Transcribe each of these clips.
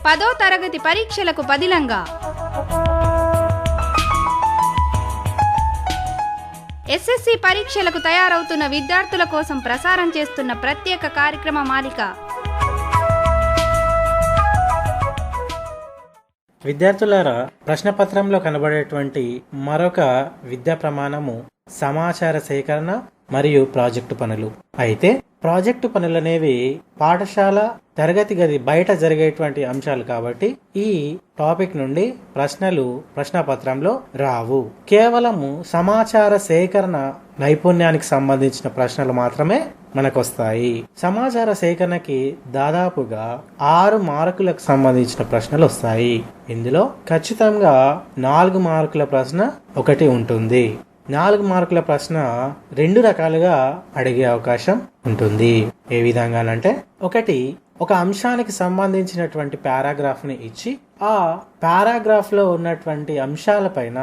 10వ తరగతి పరీక్షలకు పదిలంగా ఎస్ఎస్సి పరీక్షలకు తయారవుతున్న విద్యార్థుల కోసం ప్రసారం చేస్తున్న ప్రత్యేక కార్యక్రమ మాలిక. విద్యార్థులారా, ప్రశ్నపత్రంలో కనబడేటువంటి మరొక విద్యా ప్రమాణము సమాచార సేకరణ మరియు ప్రాజెక్టు పనులు. అయితే ప్రాజెక్టు పనులు అనేవి పాఠశాల తరగతి గది బయట జరిగేటువంటి అంశాలు కాబట్టి ఈ టాపిక్ నుండి ప్రశ్నలు ప్రశ్నపత్రంలో రావు. కేవలము సమాచార సేకరణ నైపుణ్యానికి సంబంధించిన ప్రశ్నలు మాత్రమే మనకొస్తాయి. సమాచార సేకరణకి దాదాపుగా 6 మార్కులకు సంబంధించిన ప్రశ్నలు వస్తాయి. ఇందులో ఖచ్చితంగా 4 మార్కుల ప్రశ్న ఒకటి ఉంటుంది. 4 మార్కుల ప్రశ్న 2 రకాలుగా అడిగే అవకాశం ఉంటుంది. ఏ విధంగానంటే, ఒకటి, ఒక అంశానికి సంబంధించినటువంటి పారాగ్రాఫ్ ని ఇచ్చి ఆ పారాగ్రాఫ్ లో ఉన్నటువంటి అంశాలపైన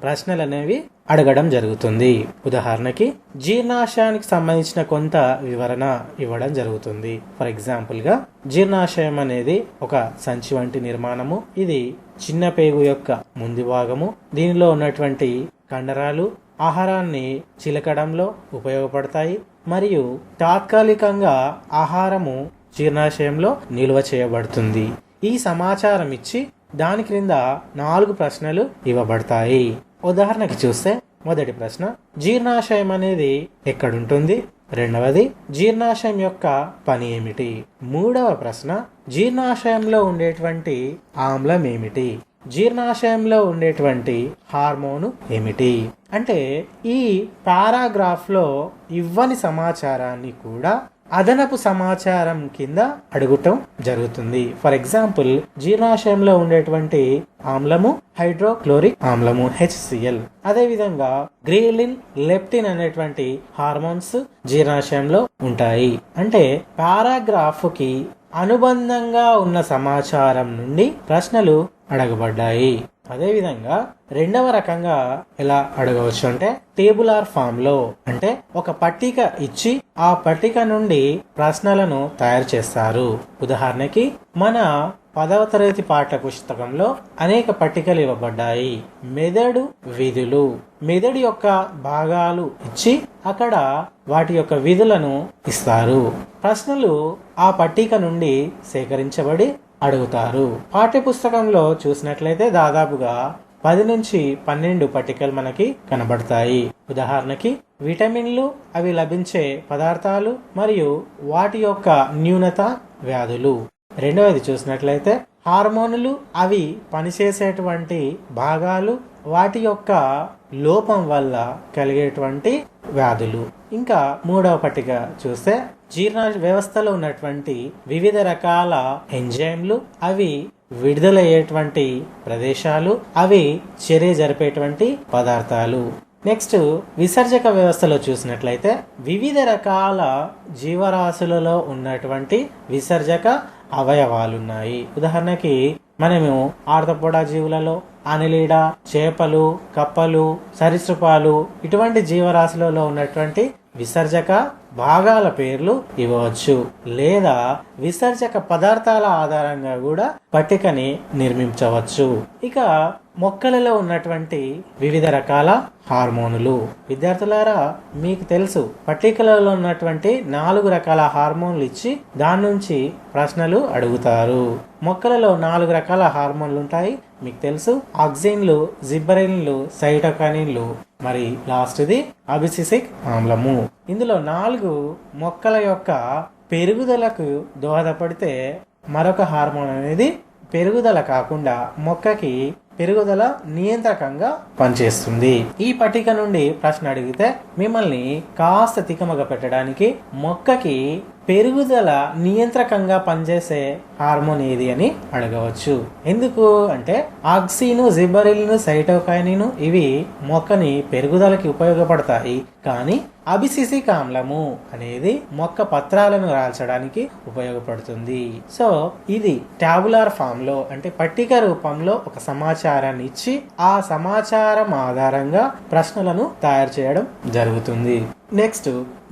ప్రశ్నలు అనేవి అడగడం జరుగుతుంది. ఉదాహరణకి జీర్ణాశయానికి సంబంధించిన కొంత వివరణ ఇవ్వడం జరుగుతుంది. ఫర్ ఎగ్జాంపుల్ గా, జీర్ణాశయం అనేది ఒక సంచి వంటి నిర్మాణము. ఇది చిన్న పేగు యొక్క ముందు భాగము. దీనిలో ఉన్నటువంటి కండరాలు ఆహారాన్ని చిలకడంలో ఉపయోగపడతాయి మరియు తాత్కాలికంగా ఆహారము జీర్ణాశయంలో నిల్వ చేయబడుతుంది. ఈ సమాచారం ఇచ్చి దాని క్రింద 4 ప్రశ్నలు ఇవ్వబడతాయి. ఉదాహరణకి చూస్తే, మొదటి ప్రశ్న, జీర్ణాశయం అనేది ఎక్కడుంటుంది? రెండవది, జీర్ణాశయం యొక్క పని ఏమిటి? మూడవ ప్రశ్న, జీర్ణాశయంలో ఉండేటువంటి ఆమ్లం ఏమిటి? జీర్ణాశయంలో ఉండేటువంటి హార్మోను ఏమిటి? అంటే ఈ పారాగ్రాఫ్ లో ఇవ్వని సమాచారాన్ని కూడా అదనపు సమాచారం కింద అడగటం జరుగుతుంది. ఫర్ ఎగ్జాంపుల్, జీర్ణాశయంలో ఉండేటువంటి ఆమ్లము హైడ్రోక్లోరిక్ ఆమ్లము HCl. అదే విధంగా గ్రెలిన్, లెప్టిన్ అనేటువంటి హార్మోన్స్ జీర్ణాశయంలో ఉంటాయి. అంటే పారాగ్రాఫ్ కి అనుబంధంగా ఉన్న సమాచారం నుండి ప్రశ్నలు అడగబడ్డాయి. అదేవిధంగా రెండవ రకంగా ఎలా అడగవచ్చు అంటే, టేబులార్ ఫామ్ లో, అంటే ఒక పట్టిక ఇచ్చి ఆ పట్టిక నుండి ప్రశ్నలను తయారు చేస్తారు. ఉదాహరణకి మన 10వ తరగతి పాఠ్య పుస్తకంలో అనేక పట్టికలు ఇవ్వబడ్డాయి. మెదడు విధులు, మెదడు యొక్క భాగాలు ఇచ్చి అక్కడ వాటి యొక్క విధులను ఇస్తారు. ప్రశ్నలు ఆ పట్టిక నుండి సేకరించబడి అడుగుతారు. పాఠ్య పుస్తకంలో చూసినట్లయితే దాదాపుగా 10 నుంచి 12 పట్టికలు మనకి కనబడతాయి. ఉదాహరణకి విటమిన్లు, అవి లభించే పదార్థాలు మరియు వాటి యొక్క న్యూనత, వ్యాధులు. రెండవది చూసినట్లయితే హార్మోనులు, అవి పనిచేసేటువంటి భాగాలు, వాటి యొక్క లోపం వల్ల కలిగేటువంటి వ్యాధులు. ఇంకా మూడవ పట్టిక చూస్తే జీర్ణ వ్యవస్థలో ఉన్నటువంటి వివిధ రకాల ఎంజైమ్లు, అవి విడుదలయ్యేటువంటి ప్రదేశాలు, అవి చర్య జరిపేటువంటి పదార్థాలు. నెక్స్ట్, విసర్జక వ్యవస్థలో చూసినట్లయితే వివిధ రకాల జీవరాశులలో ఉన్నటువంటి విసర్జక అవయవాలున్నాయి. ఉదాహరణకి మనము ఆర్థపోడా జీవులలో అనిలీడ, చేపలు, కప్పలు, సరీసృపాలు, ఇటువంటి జీవరాశులలో ఉన్నటువంటి విసర్జక భాగాల పేర్లు ఇవ్వవచ్చు. లేదా విసర్జక పదార్థాల ఆధారంగా కూడా పట్టికని నిర్మించవచ్చు. ఇక మొక్కలలో ఉన్నటువంటి వివిధ రకాల హార్మోనులు. విద్యార్థులారా, మీకు తెలుసు, పట్టికలలో ఉన్నటువంటి 4 రకాల హార్మోన్లు ఇచ్చి దాని నుంచి ప్రశ్నలు అడుగుతారు. మొక్కలలో 4 రకాల హార్మోన్లు ఉంటాయి. మీకు తెలుసు, ఆక్సిన్లు, జిబ్బరెలిన్లు, సైటోకైనిన్లు, మరి లాస్ట్ది అబిసిసిక్ ఆమ్లము. ఇందులో 4 మొక్కల యొక్క పెరుగుదలకు దోహదపడితే మరొక హార్మోన్ అనేది పెరుగుదల కాకుండా మొక్కకి పెరుగుదల నియంత్రకంగా పనిచేస్తుంది. ఈ పట్టిక నుండి ప్రశ్న అడిగితే మిమ్మల్ని కాస్త తికమగ పెట్టడానికి మొక్కకి పెరుగుదల నియంత్రకంగా పనిచేసే హార్మోన్ ఏది అని అడగవచ్చు. ఎందుకు అంటే ఆక్సిన్, జిబ్బరెలిన్, సైటోకైనిన్ ఇవి మొక్కని పెరుగుదలకి ఉపయోగపడతాయి. కానీ అభిసిసిక్ ఆమ్లము అనేది మొక్క పత్రాలను రాల్చడానికి ఉపయోగపడుతుంది. సో ఇది టాబులార్ ఫామ్ లో అంటే పట్టిక రూపంలో ఒక సమాచారాన్ని ఇచ్చి ఆ సమాచారం ఆధారంగా ప్రశ్నలను తయారు చేయడం జరుగుతుంది. నెక్స్ట్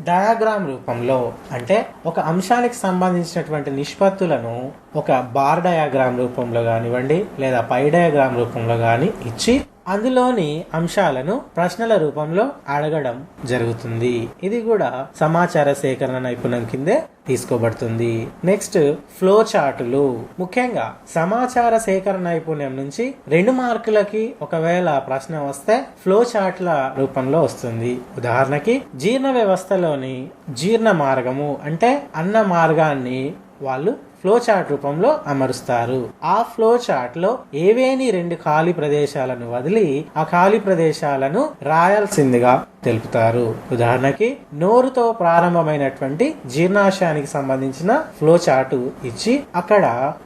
డయాగ్రామ్ రూపంలో అంటే ఒక అంశానికి సంబంధించినటువంటి నిష్పత్తులను ఒక బార్ డయాగ్రామ్ రూపంలో కానివ్వండి లేదా పై డయాగ్రామ్ రూపంలో కానీ ఇచ్చి అందులోని అంశాలను ప్రశ్నల రూపంలో అడగడం జరుగుతుంది. ఇది కూడా సమాచార సేకరణ నైపుణ్యం కిందే తీసుకోబడుతుంది. నెక్స్ట్ ఫ్లో చార్టులు. ముఖ్యంగా సమాచార సేకరణ నైపుణ్యం నుంచి 2 మార్కులకి ఒకవేళ ప్రశ్న వస్తే ఫ్లో చార్ట్ల రూపంలో వస్తుంది. ఉదాహరణకి జీర్ణ వ్యవస్థలోని జీర్ణ మార్గము అంటే అన్న మార్గాన్ని వాళ్ళు ఫ్లో చార్ట్ రూపంలో అమరుస్తారు. ఆ ఫ్లో చార్ట్ లో ఏవేని 2 ఖాళీ ప్రదేశాలను వదిలి ఆ ఖాళీ ప్రదేశాలను రాయాల్సిందిగా తెలుపుతారు. ఉదాహరణకి నోరుతో ప్రారంభమైనటువంటి జీర్ణాశయానికి సంబంధించిన ఫ్లో చార్టు ఇచ్చి అక్కడ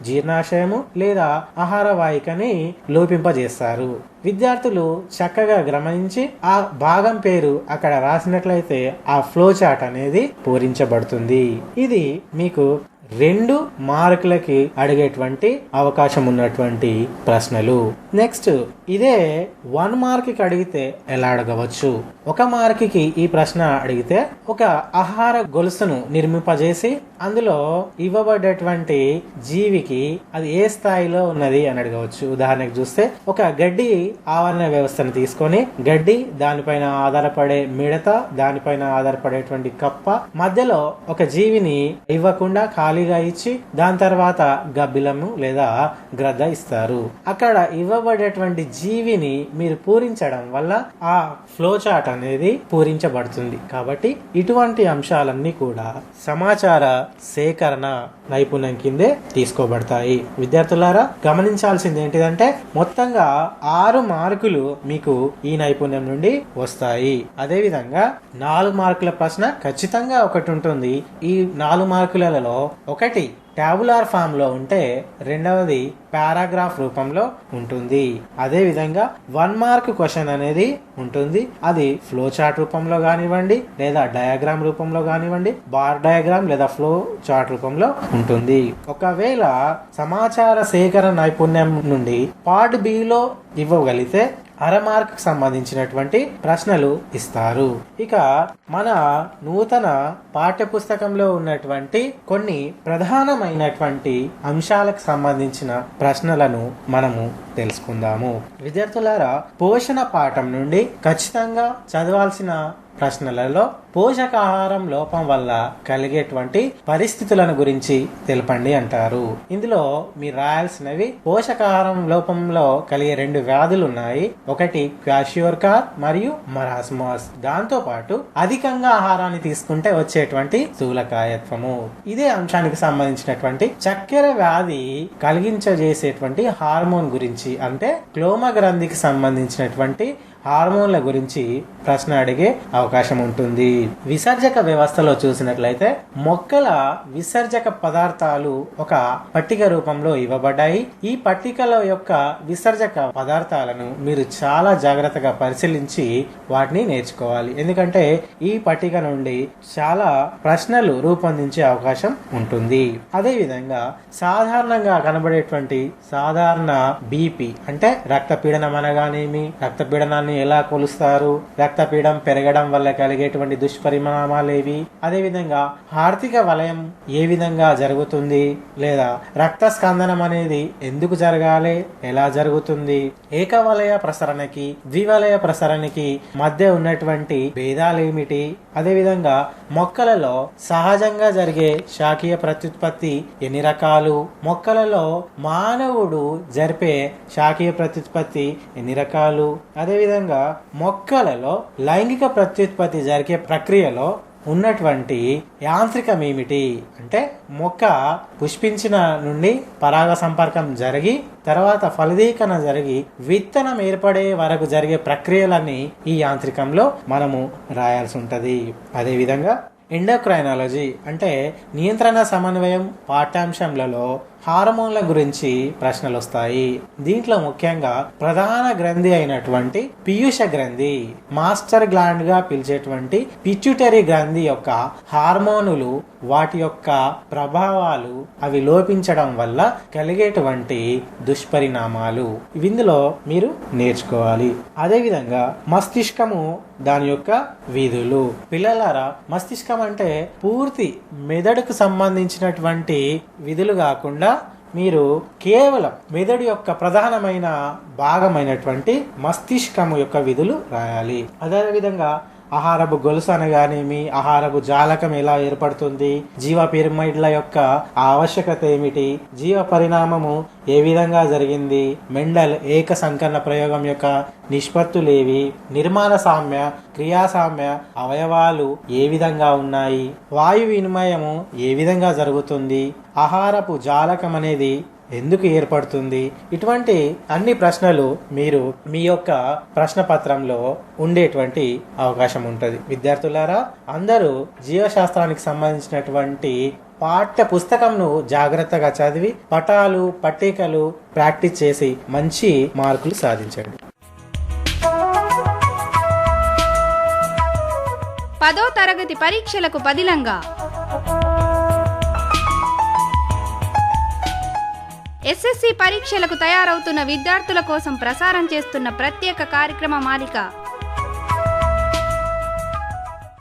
జీర్ణాశయము లేదా ఆహార వాహికని లోపింపజేస్తారు. విద్యార్థులు చక్కగా గమనించి ఆ భాగం పేరు అక్కడ రాసినట్లయితే ఆ ఫ్లో చార్ట్ అనేది పూరించబడుతుంది. ఇది మీకు 2 మార్కులకి అడిగేటువంటి అవకాశం ఉన్నటువంటి ప్రశ్నలు. నెక్స్ట్ ఇదే 1 మార్క్ కి అడిగితే ఎలా అడగవచ్చు? 1 మార్క్ కి ఈ ప్రశ్న అడిగితే ఒక ఆహార గొలుసును నిర్మింపజేసి అందులో ఇవ్వబడ్డటువంటి జీవికి అది ఏ స్థాయిలో ఉన్నది అని అడగవచ్చు. ఉదాహరణకు చూస్తే ఒక గడ్డి ఆవరణ వ్యవస్థను తీసుకొని గడ్డి, దానిపైన ఆధారపడే మిడత, దానిపైన ఆధారపడేటువంటి కప్ప, మధ్యలో ఒక జీవిని ఇవ్వకుండా ఖాళీగా ఇచ్చి దాని తర్వాత గబ్బిలము లేదా గ్రద్ద ఇస్తారు. అక్కడ ఇవ్వబడేటువంటి జీవిని మీరు పూరించడం వల్ల ఆ ఫ్లో చార్ట్ అనేది పూరించబడుతుంది. కాబట్టి ఇటువంటి అంశాలన్నీ కూడా సమాచార సేకరణ నైపుణ్యం కిందే తీసుకోబడతాయి. విద్యార్థులారా గమనించాల్సింది ఏంటిదంటే మొత్తంగా 6 మార్కులు మీకు ఈ నైపుణ్యం నుండి వస్తాయి. అదే విధంగా 4 మార్కుల ప్రశ్న ఖచ్చితంగా ఒకటి ఉంటుంది. ఈ 4 మార్కులలో ఒకటి టాబులార్ ఫామ్ లో ఉంటే రెండవది పారాగ్రాఫ్ రూపంలో ఉంటుంది. అదే విధంగా 1 మార్క్ క్వశ్చన్ అనేది ఉంటుంది. అది ఫ్లో చార్ట్ రూపంలో కానివ్వండి లేదా డయాగ్రామ్ రూపంలో కానివ్వండి, బార్ డయాగ్రామ్ లేదా ఫ్లో చార్ట్ రూపంలో ఉంటుంది. ఒకవేళ సమాచార సేకరణ నైపుణ్యం నుండి పార్ట్ బి లో ఇవ్వగలిగితే 1/2 మార్క్ సంబంధించినటువంటి ప్రశ్నలు ఇస్తారు. ఇక మన నూతన పాఠ్య పుస్తకంలో ఉన్నటువంటి కొన్ని ప్రధానమైనటువంటి అంశాలకు సంబంధించిన ప్రశ్నలను మనము తెలుసుకుందాము. విద్యార్థులారా పోషణ పాఠం నుండి ఖచ్చితంగా చదవాల్సిన ప్రశ్నలలో పోషకాహారం లోపం వల్ల కలిగేటువంటి పరిస్థితులను గురించి తెలపండి అంటారు. ఇందులో మీరు రాయాల్సినవి పోషకాహారం లోపంలో కలిగే 2 వ్యాధులు ఉన్నాయి. ఒకటి క్వాషియోర్కార్ మరియు మరాస్మస్. దాంతో పాటు అధికంగా ఆహారాన్ని తీసుకుంటే వచ్చేటువంటి స్థూలకాయత్వము. ఇదే అంశానికి సంబంధించినటువంటి చక్కెర వ్యాధి కలిగించజేసేటువంటి హార్మోన్ గురించి అంటే క్లోమ గ్రంథికి సంబంధించినటువంటి హార్మోన్ల గురించి ప్రశ్న అడిగే అవకాశం ఉంటుంది. విసర్జక వ్యవస్థలో చూసినట్లయితే మొక్కల విసర్జక పదార్థాలు ఒక పట్టిక రూపంలో ఇవ్వబడ్డాయి. ఈ పట్టికల యొక్క విసర్జక పదార్థాలను మీరు చాలా జాగ్రత్తగా పరిశీలించి వాటిని నేర్చుకోవాలి. ఎందుకంటే ఈ పట్టిక నుండి చాలా ప్రశ్నలు రూపొందించే అవకాశం ఉంటుంది. అదే విధంగా సాధారణంగా కనబడేటువంటి సాధారణ బీపీ అంటే రక్తపీడనం అనగానేమి, రక్తపీడనాన్ని ఎలా కొలుస్తారు, రక్తపీడం పెరగడం వల్ల కలిగేటువంటి దుష్పరిణామాలు ఏవి, అదే విధంగా ఆర్థిక వలయం ఏ విధంగా జరుగుతుంది లేదా రక్త స్కందనం అనేది ఎందుకు జరగాలి, ఎలా జరుగుతుంది, ఏకవలయ ప్రసరణకి ద్వివలయ ప్రసరణకి మధ్య ఉన్నటువంటి భేదాలు ఏమిటి, అదే విధంగా మొక్కలలో సహజంగా జరిగే శాఖీయ ప్రత్యుత్పత్తి ఎన్ని రకాలు, మొక్కలలో మానవుడు జరిపే శాఖీయ ప్రత్యుత్పత్తి ఎన్ని రకాలు, అదే విధంగా మొక్కలలో లైంగిక ప్రత్యుత్పత్తి జరిగే ప్రక్రియలో ఉన్నటువంటి యాంత్రికం ఏమిటి అంటే మొక్క పుష్పించిన నుండి పరాగ సంపర్కం జరిగి తర్వాత ఫలదీకరణ జరిగి విత్తనం ఏర్పడే వరకు జరిగే ప్రక్రియలన్నీ ఈ యాంత్రికంలో మనము రాయాల్సి ఉంటది. అదే విధంగా ఎండోక్రైనాలజీ అంటే నియంత్రణ సమన్వయం పాఠ్యాంశంలలో హార్మోన్ల గురించి ప్రశ్నలు వస్తాయి. దీంట్లో ముఖ్యంగా ప్రధాన గ్రంథి అయినటువంటి పీయూష గ్రంథి, మాస్టర్ గ్లాండ్ గా పిలిచేటువంటి పిట్యూటరీ గ్రంథి యొక్క హార్మోనులు, వాటి యొక్క ప్రభావాలు, అవి లోపించడం వల్ల కలిగేటువంటి దుష్పరిణామాలు ఇందులో మీరు నేర్చుకోవాలి. అదేవిధంగా మస్తిష్కము, దాని యొక్క విధులు. పిల్లలారా, మస్తిష్కం అంటే పూర్తి మెదడుకు సంబంధించినటువంటి విధులు కాకుండా మీరు కేవలం మెదడు యొక్క ప్రధానమైన భాగమైనటువంటి మస్తిష్కము యొక్క విధులు రాయాలి. అదేవిధంగా ఆహారపు గొలుసు అనగానేమి, ఆహారపు జాలకం ఎలా ఏర్పడుతుంది, జీవ పిరమిడ్ల యొక్క ఆవశ్యకత ఏమిటి, జీవ పరిణామము ఏ విధంగా జరిగింది, మెండల్ ఏక సంకలన ప్రయోగం యొక్క నిష్పత్తులేవి, నిర్మాణ సామ్య, క్రియా సామ్య అవయవాలు ఏ విధంగా ఉన్నాయి, వాయు వినిమయము ఏ విధంగా జరుగుతుంది, ఆహారపు జాలకం అనేది ఎందుకు ఏర్పడుతుంది, ఇటువంటి అన్ని ప్రశ్నలు మీరు మీ యొక్క ప్రశ్న పత్రంలో ఉండేటువంటి అవకాశం ఉంటుంది. విద్యార్థులారా, అందరూ జీవశాస్త్రానికి సంబంధించినటువంటి పాఠ్య పుస్తకంను జాగ్రత్తగా చదివి పటాలు, పట్టికలు ప్రాక్టీస్ చేసి మంచి మార్కులు సాధించండి. 10వ తరగతి పరీక్షలకు పదిలంగా ఎస్ఎస్సి పరీక్షలకు తయారవుతున్న విద్యార్థుల కోసం ప్రసారం చేస్తున్న ప్రత్యేక కార్యక్రమ మాలిక